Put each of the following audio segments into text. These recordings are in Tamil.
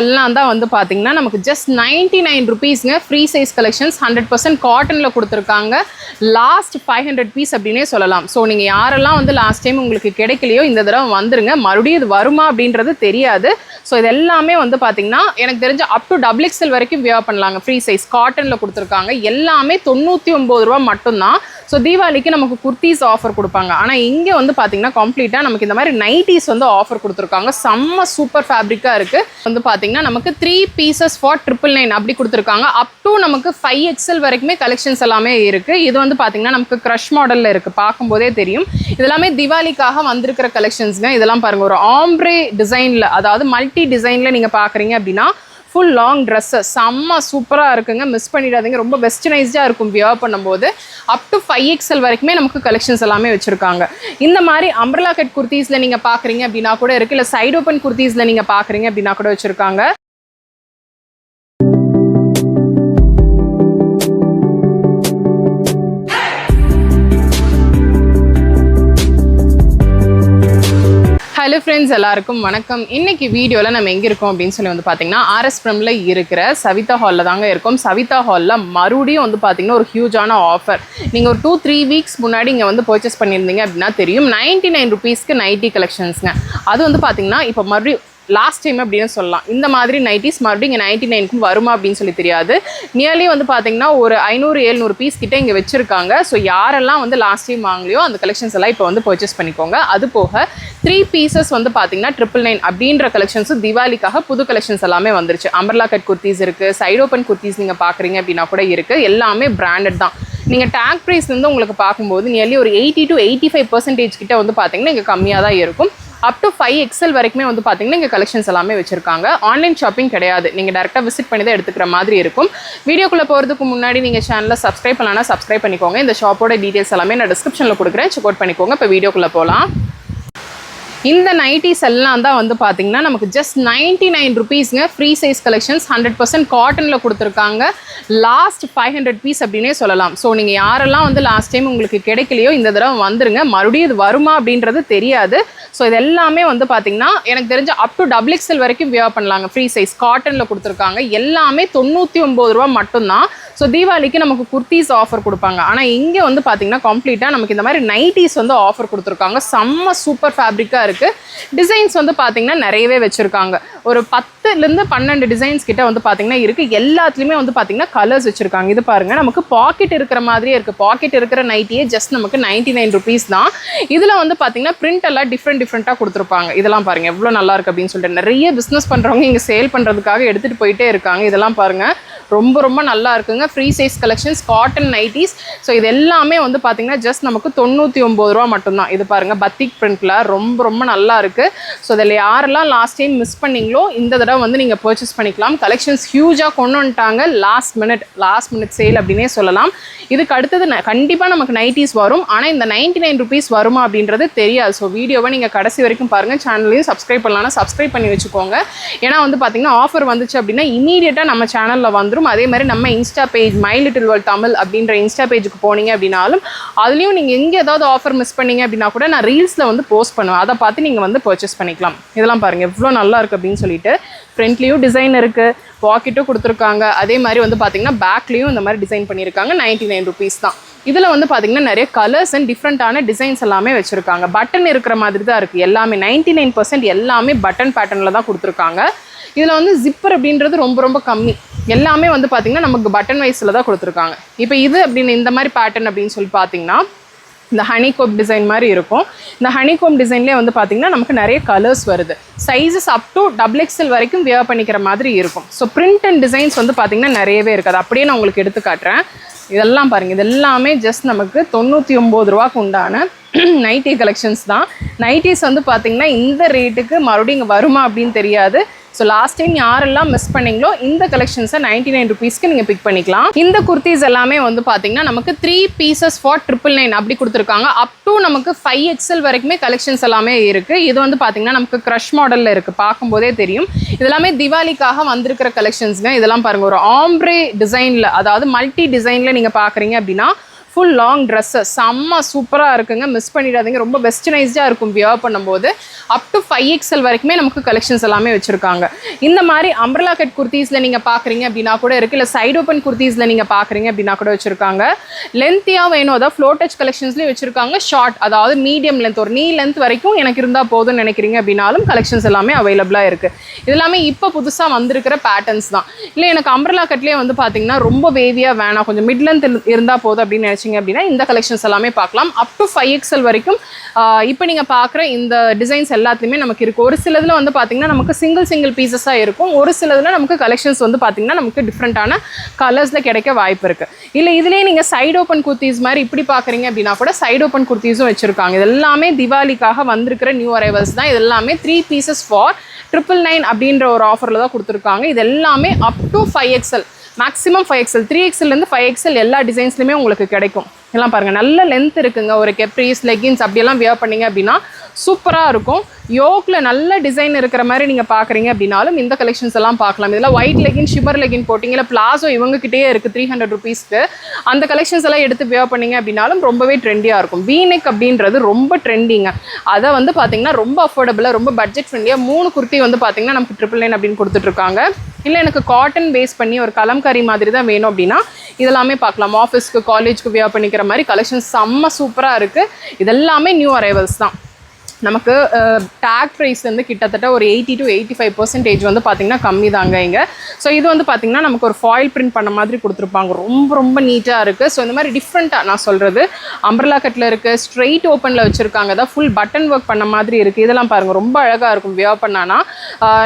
எல்லாம் தான் வந்து பார்த்தீங்கன்னா நமக்கு ஜஸ்ட் 99 rupeesங்க. ஃப்ரீ சைஸ் கலெக்ஷன்ஸ் 100% காட்டனில் கொடுத்துருக்காங்க. லாஸ்ட் 500 பீஸ் அப்படின்னே சொல்லலாம். ஸோ நீங்கள் யாரெல்லாம் வந்து லாஸ்ட் டைம் உங்களுக்கு கிடைக்கலையோ இந்த தடவை வந்துருங்க. மறுபடியும் இது வருமா அப்படின்றது தெரியாது. ஸோ இது எல்லாமே வந்து பார்த்தீங்கன்னா எனக்கு தெரிஞ்ச அப் டு XXL வரைக்கும் வியர் பண்ணலாங்க. ஃப்ரீ சைஸ் காட்டனில் கொடுத்துருக்காங்க. எல்லாமே 99 ரூபா மட்டும்தான். ஸோ தீபாவளிக்கு நமக்கு குர்த்திஸ் ஆஃபர் கொடுப்பாங்க. ஆனால் இங்கே வந்து பார்த்தீங்கன்னா கம்ப்ளீட்டாக நமக்கு இந்த மாதிரி நைட்டிஸ் வந்து ஆஃபர் கொடுத்துருக்காங்க. செம்ம சூப்பர் ஃபேப்ரிக்காக இருக்குது. வந்து பார்த்தீங்கன்னா நமக்கு 3 pieces for 999 அப்படி கொடுத்துருக்காங்க. அப் டு நமக்கு 5XL வரைக்குமே கலெக்ஷன்ஸ் எல்லாமே இருக்குது. இது வந்து பார்த்தீங்கன்னா நமக்கு க்ரஷ் மாடலில் இருக்குது. பார்க்கும்போதே தெரியும். இதெல்லாமே தீபாவளிக்காக வந்திருக்கிற கலெக்ஷன்ஸுங்க. இதெல்லாம் பாருங்கள், ஒரு ஆம்ப்ரே டிசைனில், அதாவது மல்டி டிசைனில் நீங்கள் பார்க்குறீங்க அப்படின்னா ஃபுல் லாங் ட்ரெஸ்ஸஸ் செம்ம சூப்பராக இருக்குங்க. மிஸ் பண்ணிடாதீங்க. ரொம்ப வெஸ்டர்னைஸ்டாக இருக்கும் வியர் பண்ணும்போது. அப் டு 5XL வரைக்குமே நமக்கு கலெக்ஷன்ஸ் எல்லாமே வச்சுருக்காங்க. இந்த மாதிரி அம்ப்ரெலா கட் குர்த்தீஸில் நீங்கள் பார்க்குறீங்க அப்படின்னா கூட இருக்குது. இல்லை சைட் ஓப்பன் குர்த்தீஸில் நீங்கள் பார்க்குறீங்க அப்படின்னா கூட வச்சுருக்காங்க. ஹலோ ஃப்ரெண்ட்ஸ், எல்லாருக்கும் வணக்கம். இன்னைக்கு வீடியோவில் நம்ம எங்கே இருக்கோம் அப்படின்னு சொல்லி வந்து பார்த்தீங்கன்னா RS Premல இருக்கிற சவிதா ஹாலில் தாங்க இருக்கோம். சவிதா ஹாலில் மறுபடியும் வந்து பார்த்தீங்கன்னா ஒரு ஹியூஜான ஆஃபர். நீங்கள் ஒரு 2-3 வீக்ஸ் முன்னாடி இங்கே வந்து பர்ச்சேஸ் பண்ணியிருந்தீங்க அப்படின்னா தெரியும். 99 rupeesக்கு நைட்டி கலெக்ஷன்ஸுங்க. அது வந்து பார்த்தீங்கன்னா இப்போ மறுபடியும் லாஸ்ட் டைம் அப்படின்னு சொல்லலாம். இந்த மாதிரி நைட்டிஸ் மறுபடியும் இங்கே 99க்கும் வருமா அப்படின்னு சொல்லி தெரியாது. நியர்லி வந்து பார்த்தீங்கன்னா ஒரு 500-700 பீஸ் கிட்ட இங்கே வச்சுருக்காங்க. ஸோ யாரெல்லாம் வந்து லாஸ்ட் டைம் வாங்கலையோ அந்த கலெக்ஷன்ஸ் எல்லாம் இப்போ வந்து பர்ச்சேஸ் பண்ணிக்கோங்க. அது போக 3 pieces வந்து பார்த்தீங்கன்னா 999 அப்படின்ற கலெக்ஷன்ஸும் தீபாவளிக்காக புது கலெக்ஷன்ஸ் எல்லாமே வந்துருச்சு. அம்பர்லா கட் குர்த்தீஸ் இருக்குது, சைட் ஓப்பன் குர்த்தீஸ் நீங்கள் பார்க்குறீங்க அப்படின்னா கூட இருக்குது. எல்லாமே பிராண்டட் தான். நீங்கள் டேக் ப்ரைஸ்லேருந்து உங்களுக்கு பார்க்கும்போது நியர்லி ஒரு 80 to 85% கிட்ட வந்து பார்த்தீங்கன்னா இங்கே கம்மியாக தான் இருக்கும். அப் டு 5XL வரைக்குமே வந்து பார்த்தீங்கன்னா இங்கே கலெக்ஷன்ஸ் எல்லாமே வச்சுருக்காங்க. ஆன்லைன் ஷாப்பிங் கிடையாது. நீங்கள் டேரெக்டாக விசிட் பண்ணி தான் எடுத்துக்கிற மாதிரி இருக்கும். வீடியோக்குள்ளே போகிறதுக்கு முன்னாடி நீங்கள் சேனலில் சப்ஸ்கிரைப் பண்ணலாம்னா சப்ஸ்கிரைப் பண்ணிக்கோங்க. இந்த ஷாப்போட டீட்டெயில்ஸ் எல்லாமே நான் டிஸ்கிரிப்ஷனில் கொடுக்குறேன். செக் அவுட் பண்ணிக்கோங்க. இப்போ வீடியோக்குள்ளே போகலாம். இந்த நைட்டிஸ் எல்லாம் தான் வந்து பார்த்தீங்கன்னா நமக்கு ஜஸ்ட் 99 rupeesங்க. ஃப்ரீ சைஸ் கலெக்ஷன்ஸ் 100% காட்டனில் கொடுத்துருக்காங்க. லாஸ்ட் 500 பீஸ் அப்படின்னே சொல்லலாம். ஸோ நீங்கள் யாரெல்லாம் வந்து லாஸ்ட் டைம் உங்களுக்கு கிடைக்கலையோ இந்த தடவை வந்துருங்க. மறுபடியும் இது வருமா அப்படின்றது தெரியாது. ஸோ இது எல்லாமே வந்து பார்த்தீங்கன்னா எனக்கு தெரிஞ்ச அப் டு XXL வரைக்கும் வியர் பண்ணலாங்க. ஃப்ரீ சைஸ் காட்டனில் கொடுத்துருக்காங்க. எல்லாமே 99 ரூபா மட்டும்தான். ஸோ தீபாவளிக்கு நமக்கு குர்த்திஸ் ஆஃபர் கொடுப்பாங்க. ஆனால் இங்கே வந்து பார்த்தீங்கன்னா கம்ப்ளீட்டாக நமக்கு இந்த மாதிரி நைட்டிஸ் வந்து ஆஃபர் கொடுத்துருக்காங்க. செம்ம சூப்பர் ஃபேப்ரிக்காக இருக்குது. டிசைன்ஸ் வந்து பார்த்தீங்கன்னா நிறையவே வச்சுருக்காங்க. ஒரு 10லேருந்து 12 டிசைன்ஸ் கிட்ட வந்து பார்த்தீங்கன்னா இருக்குது. எல்லாத்துலேயுமே வந்து பார்த்தீங்கன்னா கலர்ஸ் வச்சுருக்காங்க. இது பாருங்கள், நமக்கு பாக்கெட் இருக்கிற மாதிரியே இருக்குது. பாக்கெட் இருக்கிற நைட்டியே ஜஸ்ட் நமக்கு 99 rupees தான். இதில் வந்து பார்த்தீங்கன்னா பிரிண்ட் எல்லாம் டிஃப்ரெண்ட்டாக கொடுத்துருப்பாங்க. இதெல்லாம் பாருங்கள் எவ்வளோ நல்லா இருக்குது அப்படின்னு சொல்லிட்டு நிறைய பிஸ்னஸ் பண்ணுறவங்க இங்கே சேல் பண்ணுறதுக்காக எடுத்துகிட்டு போயிட்டே இருக்காங்க. இதெல்லாம் பாருங்கள் ரொம்ப நல்லா இருக்குங்க. Free size collections cotton nighties. So இது எல்லாமே வந்து பார்த்தீங்கன்னா ஜஸ்ட் நமக்கு 99 ரூபா மட்டும்தான். இது பாருங்கள் பத்திக் பிரிண்ட்டில் ரொம்ப நல்லா இருக்குது. ஸோ இதில் யாரெல்லாம் லாஸ்ட் டைம் மிஸ் பண்ணிங்களோ இந்த தடவை வந்து நீங்கள் பர்ச்சேஸ் பண்ணிக்கலாம். கலெக்ஷன்ஸ் ஹியூஜாக கொண்டு வந்துட்டாங்க. லாஸ்ட் மினிட் சேல் அப்படின்னே சொல்லலாம். இதுக்கு அடுத்தது கண்டிப்பாக நமக்கு நைட்டிஸ் வரும். ஆனால் இந்த 99 rupees வருமா அப்படின்றது தெரியாது. ஸோ வீடியோவை நீங்கள் கடைசி வரைக்கும் பாருங்கள். சேனலையும் சப்ஸ்கிரைப் பண்ணலாம்னா சப்ஸ்கிரைப் பண்ணி வச்சுக்கோங்க. ஏன்னா வந்து பார்த்தீங்கன்னா ஆஃபர் வந்துச்சு அப்படின்னா இமீடியட்டாக நம்ம சேனலில் வந்துடும். அதே மாதிரி நம்ம Insta page my little world Tamil அப்படின்ற இன்ஸ்டா பேஜுக்கு போனீங்க அப்படின்னாலும் அதுலேயும் நீங்கள் எங்கே ஏதாவது ஆஃபர் மிஸ் பண்ணீங்க அப்படின்னா கூட நான் ரீல்ஸில் வந்து போஸ்ட் பண்ணுவேன். அதை பார்த்து நீங்கள் வந்து பர்ச்சேஸ் பண்ணிக்கலாம். இதெல்லாம் பாருங்கள் எவ்வளோ நல்லா இருக்குது அப்படின்னு சொல்லிட்டு. ஃப்ரண்ட்லேயும் டிசைன் இருக்குது, பாக்கெட்டும் கொடுத்துருக்காங்க. அதே மாதிரி வந்து பார்த்தீங்கன்னா பேக்லேயும் இந்த மாதிரி டிசைன் பண்ணியிருக்காங்க. 99 rupees தான். இதில் வந்து பார்த்தீங்கன்னா நிறைய கலர்ஸ் அண்ட் டிஃப்ரெண்ட்டான டிசைன்ஸ் எல்லாமே வச்சுருக்காங்க. பட்டன் இருக்கிற மாதிரி தான் இருக்குது. எல்லாமே 99% எல்லாமே பட்டன் பேட்டர்னில் தான் கொடுத்துருக்காங்க. இதில் வந்து ஜிப்பர் அப்படின்றது ரொம்ப கம்மி. எல்லாமே வந்து பார்த்திங்கன்னா நமக்கு பட்டன் வைஸில் தான் கொடுத்துருக்காங்க. இப்போ இது அப்படின்னு இந்த மாதிரி பேட்டர்ன் அப்படின்னு சொல்லி பார்த்தீங்கன்னா இந்த ஹனிகோம் டிசைன் மாதிரி இருக்கும். இந்த ஹனிகோம் டிசைன்லேயே வந்து பார்த்திங்கன்னா நமக்கு நிறைய கலர்ஸ் வருது. சைஸஸ் அப் டு XXL வரைக்கும் வியர் பண்ணிக்கிற மாதிரி இருக்கும். ஸோ பிரிண்ட் அண்ட் டிசைன்ஸ் வந்து பார்த்திங்கன்னா நிறையவே இருக்குது. அப்படியே நான் உங்களுக்கு எடுத்து காட்டுறேன். இதெல்லாம் பாருங்கள், இது எல்லாமே ஜஸ்ட் நமக்கு 99 ரூபாய்க்கு உண்டான நைட்டி கலெக்ஷன்ஸ் தான். நைட்டிஸ் வந்து பார்த்திங்கன்னா இந்த ரேட்டுக்கு மறுபடியும் இங்கே வருமா அப்படின்னு தெரியாது. ஸோ லாஸ்ட் டைம் யாரெல்லாம் மிஸ் பண்ணிங்களோ இந்த கலெக்ஷன்ஸை 99 rupeesக்கு நீங்கள் பிக் பண்ணிக்கலாம். இந்த குர்த்திஸ் எல்லாமே வந்து பார்த்தீங்கன்னா நமக்கு 3 pieces for 999 அப்படி கொடுத்துருக்காங்க. அப் டு நமக்கு 5XL வரைக்குமே கலெக்ஷன்ஸ் எல்லாமே இருக்குது. இது வந்து பார்த்தீங்கன்னா நமக்கு க்ரஷ் மாடலில் இருக்குது. பார்க்கும்போதே தெரியும். இதெல்லாமே தீபாவளிக்காக வந்திருக்கிற கலெக்ஷன்ஸுங்க. இதெல்லாம் பாருங்கள், ஒரு ஆம்ப்ரே டிசைனில், அதாவது மல்டி டிசைனில் நீங்கள் பார்க்குறீங்க அப்படின்னா ஃபுல் லாங் ட்ரெஸ்ஸு செம்ம சூப்பராக இருக்குங்க, மிஸ் பண்ணிடாதீங்க. ரொம்ப வெஸ்டர்னைஸ்டாக இருக்கும் வியர் பண்ணும்போது. அப் டு 5XL வரைக்குமே நமக்கு கலெக்ஷன்ஸ் எல்லாமே வச்சுருக்காங்க. இந்த மாதிரி அம்ப்ரெலா கட் குர்த்தீஸில் நீங்கள் பார்க்குறீங்க அப்படின்னா கூட இருக்குது, இல்லை சைடு ஓப்பன் குர்த்தீஸில் நீங்கள் பார்க்குறீங்க அப்படின்னா கூட வச்சுருக்காங்க. லென்த்தியாக வேணும், அதாவது ஃப்ளோ டச் கலெக்ஷன்ஸ்லேயும் வச்சுருக்காங்க. ஷார்ட், அதாவது மீடியம் லென்த், ஒரு நீ லென்த் வரைக்கும் எனக்கு இருந்தால் போதும்னு நினைக்கிறீங்க அப்படின்னாலும் கலெக்ஷன்ஸ் எல்லாமே அவைலபிளாக இருக்குது. இது எல்லாமே இப்போ புதுசாக வந்திருக்கிற பேட்டர்ன்ஸ் தான். இல்லை எனக்கு அம்ப்ரெலா கட்லேயே வந்து பார்த்தீங்கன்னா ரொம்ப வேவியாக வேணாம், கொஞ்சம் மிட் லென்த் இருந்தால் போதும் அப்படின்னு நினச்சிங்க அப்படின்னா இந்த கலெக்ஷன்ஸ் எல்லாமே பார்க்கலாம். அப் டு 5XL வரைக்கும் இப்போ நீங்கள் பார்க்குற இந்த டிசைன்ஸ் எல்லாத்துலேயுமே நமக்கு இருக்குது. ஒரு சிலதில் வந்து பார்த்தீங்கன்னா நமக்கு சிங்கிள் பீசஸாக இருக்கும், ஒரு சிலதில் நமக்கு கலெக்ஷன்ஸ் வந்து பார்த்தீங்கன்னா நமக்கு டிஃப்ரெண்ட்டான கலர்ஸில் கிடைக்க வாய்ப்பு இருக்குது. இல்லை இதுலேயே நீங்கள் சைடு ஓப்பன் குர்த்தீஸ் மாதிரி இப்படி பார்க்குறீங்க அப்படின்னா கூட சைடு ஓப்பன் குர்த்தீஸும் வச்சுருக்காங்க. இது எல்லாமே திவாலிக்காக வந்திருக்கிற நியூ அரைவல்ஸ் தான். இது எல்லாமே 3 pieces ஃபார் 999 அப்படின்ற ஒரு ஆஃபரில் தான் கொடுத்துருக்காங்க. இது எல்லாமே up to 5XL, maximum 5XL, 3XLலேருந்து 5XL எல்லா டிசைன்ஸ்லையுமே உங்களுக்கு கிடைக்கும். எல்லாம் பாருங்கள், நல்ல லென்த் இருக்குங்க. ஒரு கெப்ரீஸ், லெகின்ஸ் அப்படியெல்லாம் வியர் பண்ணிங்க அப்படின்னா சூப்பராக இருக்கும். யோக்கில் நல்ல டிசைன் இருக்கிற மாதிரி நீங்கள் பார்க்குறீங்க அப்படின்னாலும் இந்த கலெக்ஷன்ஸ் எல்லாம் பார்க்கலாம். இதெல்லாம் ஒயிட் லெகின், ஷிமர் லெகின் போட்டிங்க, இல்லை பிளாசோ இவங்ககிட்டே இருக்குது 300 rupeesக்கு. அந்த கலெக்ஷன்ஸ் எல்லாம் எடுத்து வியர் பண்ணிங்க அப்படின்னாலும் ரொம்பவே ட்ரெண்டியாக இருக்கும். வீநெக் அப்படின்றது ரொம்ப ட்ரெண்டிங்க. அதை வந்து பார்த்தீங்கன்னா ரொம்ப அஃபோர்டபுளாக, ரொம்ப பட்ஜெட் ஃப்ரெண்ட்லியாக 3 குர்த்தி வந்து பார்த்தீங்கன்னா நமக்கு 999 அப்படின்னு கொடுத்துட்ருக்காங்க. இல்லை எனக்கு காட்டன் பேஸ் பண்ணி ஒரு கலம்காரி மாதிரி தான் வேணும் அப்படின்னா இதெல்லாமே பார்க்கலாம். ஆஃபீஸ்க்கு, காலேஜ்க்கு வியர் பண்ணிக்கிற மாதிரி கலெக்ஷன்ஸ் செம்ம சூப்பராக இருக்குது. இதெல்லாமே நியூ அரைவல்ஸ் தான். நமக்கு டேக் ப்ரைஸ்லேருந்து கிட்டத்தட்ட ஒரு 80 to 85% வந்து பார்த்திங்கன்னா கம்மி தாங்க இங்கே. ஸோ இது வந்து பார்த்திங்கன்னா நமக்கு ஒரு ஃபாயில் பிரிண்ட் பண்ண மாதிரி கொடுத்துருப்பாங்க. ரொம்ப நீட்டாக இருக்குது. ஸோ இந்த மாதிரி டிஃப்ரெண்ட்டாக நான் சொல்கிறது அம்ப்ரெலா கட்டில் இருக்குது, ஸ்ட்ரெயிட் ஓப்பனில் வச்சுருக்காங்க, அதான் ஃபுல் பட்டன் ஒர்க் பண்ண மாதிரி இருக்குது. இதெல்லாம் பாருங்கள், ரொம்ப அழகாக இருக்கும் வியர் பண்ணானா.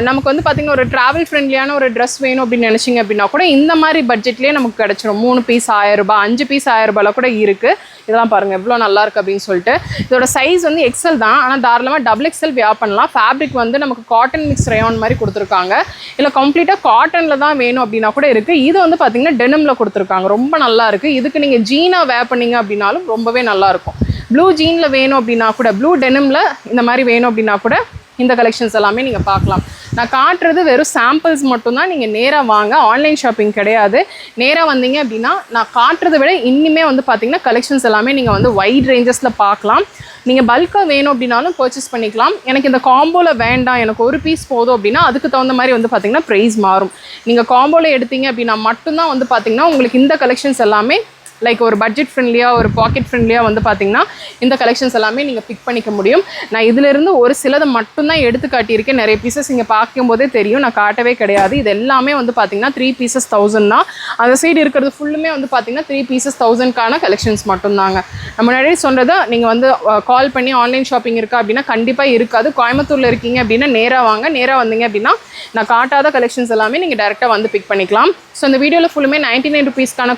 நமக்கு வந்து பார்த்திங்கன்னா ஒரு ட்ராவல் ஃப்ரெண்ட்லியான ஒரு ட்ரெஸ் வேணும் அப்படின்னு நினச்சிங்க அப்படின்னா கூட இந்த மாதிரி பட்ஜெட்லேயே நமக்கு கிடச்சிரும். 3 பீஸ் 1000 ரூபாய், 5 பீஸ் 1000 ரூபாயில் கூட இருக்குது. இதெல்லாம் பாருங்கள் எவ்வளோ நல்லாயிருக்கு அப்படின்னு சொல்லிட்டு. இதோட சைஸ் வந்து XL தான், ஆனால் தாராளமாக XXL வியர் பண்ணலாம். ஃபேப்ரிக் வந்து நமக்கு காட்டன் மிக்ஸ் ரயான் மாதிரி கொடுத்துருக்காங்க. இல்லை கம்ப்ளீட்டாக காட்டனில் தான் வேணும் அப்படின்னா கூட இருக்குது. இது வந்து பார்த்திங்கன்னா டெனிமில் கொடுத்துருக்காங்க, ரொம்ப நல்லா இருக்குது. இதுக்கு நீங்கள் ஜீனாக வேர் பண்ணிங்க அப்படின்னாலும் ரொம்பவே நல்லாயிருக்கும். ப்ளூ ஜீனில் வேணும் அப்படின்னா கூட, ப்ளூ டெனிமில் இந்த மாதிரி வேணும் அப்படின்னா கூட இந்த கலெக்ஷன்ஸ் எல்லாமே நீங்கள் பார்க்கலாம். நான் காட்டுறது வெறும் சாம்பிள்ஸ் மட்டும்தான். நீங்கள் நேராக வாங்க, ஆன்லைன் ஷாப்பிங் கிடையாது. நேராக வந்தீங்க அப்படின்னா நான் காட்டுறதை விட இன்னுமே வந்து பார்த்திங்கன்னா கலெக்ஷன்ஸ் எல்லாமே நீங்கள் வந்து வைட் ரேஞ்சஸில் பார்க்கலாம். நீங்கள் பல்காக வேணும் அப்படின்னாலும் பர்ச்சேஸ் பண்ணிக்கலாம். எனக்கு இந்த காம்போவில் வேண்டாம், எனக்கு ஒரு பீஸ் போதும் அப்படின்னா அதுக்கு தகுந்த மாதிரி வந்து பார்த்திங்கன்னா ப்ரைஸ் மாறும். நீங்கள் காம்போவில் எடுத்தீங்க அப்படின்னா மட்டும்தான் வந்து பார்த்திங்கன்னா உங்களுக்கு இந்த கலெக்ஷன்ஸ் எல்லாமே லைக் ஒரு பட்ஜெட் ஃப்ரெண்ட்லியாக, ஒரு பாக்கெட் ஃப்ரெண்ட்லியாக வந்து பார்த்திங்கன்னா இந்த கலெக்ஷன்ஸ் எல்லாமே நீங்கள் பிக் பண்ணிக்க முடியும். நான் இதிலிருந்து ஒரு சிலதை மட்டும்தான் எடுத்து காட்டியிருக்கேன். நிறைய பீசஸ் இங்கே பார்க்கும்போதே தெரியும், நான் காட்டவே கிடையாது. இது எல்லாமே வந்து பார்த்திங்கன்னா 3 pieces 1000 தான். அந்த சைடு இருக்கிறது ஃபுல்லுமே வந்து பார்த்திங்கன்னா 3 pieces 1000க்கான கலெக்ஷன்ஸ் மட்டும்தாங்க. நம்ம முன்னாடியே சொல்கிறத நீங்கள் வந்து கால் பண்ணி ஆன்லைன் ஷாப்பிங் இருக்கா அப்படின்னா கண்டிப்பாக இருக்காது. கோயம்புத்தூரில் இருக்கீங்க அப்படின்னா நேராக வாங்க. நேராக வந்தீங்க அப்படின்னா நான் காட்டாத கலெக்ஷன்ஸ் எல்லாமே நீங்கள் டேரெக்டாக வந்து பிக் பண்ணிக்கலாம். ஸோ இந்த வீடியோவில் ஃபுல்லுமே 99 rupeesக்கான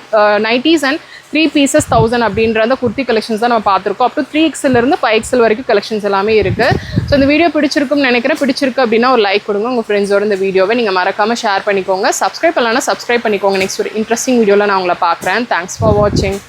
நைட்டிஸ் அண்ட் 3 pieces 1000 அப்படின்ற அந்த குர்த்தி கலெக்ஷன்ஸ் தான் நம்ம பார்த்துருக்கோம். அப்புறம் 3XLலேருந்து 5XL வரைக்கும் கலெக்ஷன்ஸ் எல்லாமே இருக்குது. ஸோ இந்த வீடியோ பிடிச்சிருக்கும்னு நினைக்கிறேன். பிடிச்சிருக்கு அப்படின்னா ஒரு லைக் கொடுங்க. உங்கள் ஃப்ரெண்ட்ஸோட இந்த வீடியோவை நீங்கள் மறக்காமல் ஷேர் பண்ணிக்கோங்க. சப்ஸ்கிரைப் பண்ணலன்னா சப்ஸ்கிரைப் பண்ணிக்கோங்க. நெக்ஸ்ட் ஒரு இன்ட்ரெஸ்டிங் வீடியோவில் நான் உங்களை பார்க்குறேன். தேங்க்ஸ் ஃபார் வாட்சிங்.